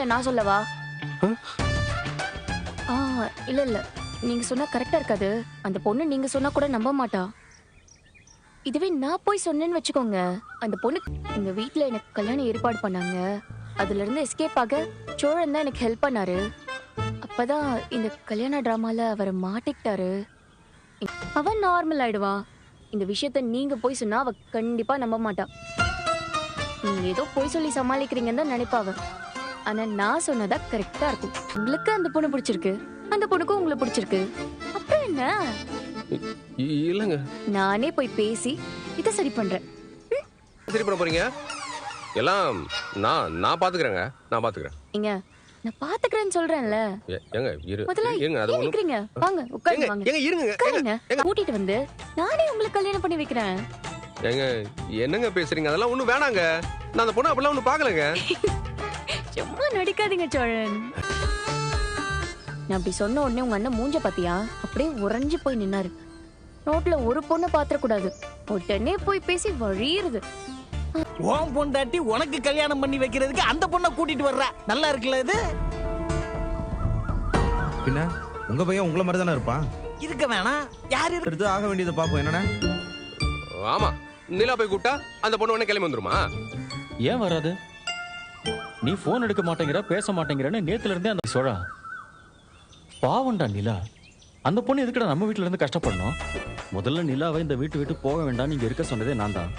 இல்ல நான் சொல்லவா? இல்ல இல்ல, நீங்க சொன்னா கரெக்டா இருக்காது. அந்த பொண்ணு நீங்க சொன்னா கூட நம்ப மாட்டா. இதுவே நான் போய் சொன்னேன்னு வச்சுக்கோங்க, அந்த பொண்ணு எங்க வீட்ல எனக்கு கல்யாணம் ஏற்பாடு பண்ணாங்க. அதுல இருந்து எஸ்கேப் ஆக சோழன் தான் எனக்கு ஹெல்ப் பண்ணாரு. அப்பதான் இந்த கல்யாண டிராமால அவர் மாட்டிக்கிட்டாரு. அவன் நார்மல் ஆயிடுவான். இந்த விஷயத்த நீங்க போய் சொன்னா அவ கண்டிப்பா நம்ப மாட்டா. நீங்க ஏதோ போய் சொல்லி சமாளிக்கிறீங்கன்னு தான் நினைப்பா அவ. ஆனா நான் சொன்னதா கரெக்டா இருக்கும். உங்களுக்கு அந்த பொண்ணு பிடிச்சிருக்கு, அந்த பொண்ணுக்கும் உங்களை பிடிச்சிருக்கு. அப்புறம் என்ன? இல்லங்க. நானே போய் பேசி இத சரி பண்றேன். சரி பண்ண போறீங்க? எல்லாம் நான் பாத்துக்கறேங்க. நான் பாத்துக்கறேன். ஏங்க, நான் பாத்துக்கறேன்னு சொல்றேன்ல. ஏங்க முதல்ல ஏங்க அது ஒண்ணு. நிக்கிறீங்க? வாங்க உட்காருங்க வாங்க. ஏங்க இருங்க. உட்காருங்க. கூட்டிட்டு வந்து நானே உங்களுக்கு கல்யாணம் பண்ணி வைக்கிறேன். ஏங்க என்னங்க பேசுறீங்க? அதெல்லாம் ஒண்ணும் வேணாங்க. நான் அந்த பொண்ணு அப்படிலாம் ஒண்ணும் பார்க்கலங்க. சும்மா நடிக்காதீங்க சோழன். நான் அப்படி சொன்ன உடனே உங்க அண்ணன் மூஞ்ச பாத்தியா? அப்படியே உறைஞ்சு போய் நின்னாரு. ரோட்ல ஒரு பொண்ணை பாத்திர கூடாது, உடனே போய் பேசி வழியிருது. உன் பொண்டாட்டி உனக்கு கல்யாணம் பண்ணி வைக்கிறதுக்கு அந்த பொண்ணை கூட்டிட்டு வர்ற. நல்லா இருக்குல்ல இது? பின்ன உங்க பையன் உங்களை மாதிரி தானே இருப்பான். இருக்க வேணாம். யாரு எடுத்து ஆக வேண்டியதை பார்ப்போம். என்னண்ணே? ஆமா, நிலா போய் கூப்பிட்டா அந்த பொண்ணு உடனே கிளம்பி வந்துருமா? ஏன் வராது? நீ போன் எடுக்க மாட்டேங்கிற, பேச மாட்டேங்கிறன்னு நேத்துல இருந்தே அந்த சோழா. பாவண்டா நிலா. அந்த பொண்ணு எதுக்குடா நம்ம வீட்டுல இருந்து கஷ்டப்படணும்? முதல்ல நிலாவை இந்த வீட்டு விட்டு போக வேண்டாம் நீங்க இருக்க சொன்னதே நான் தான்.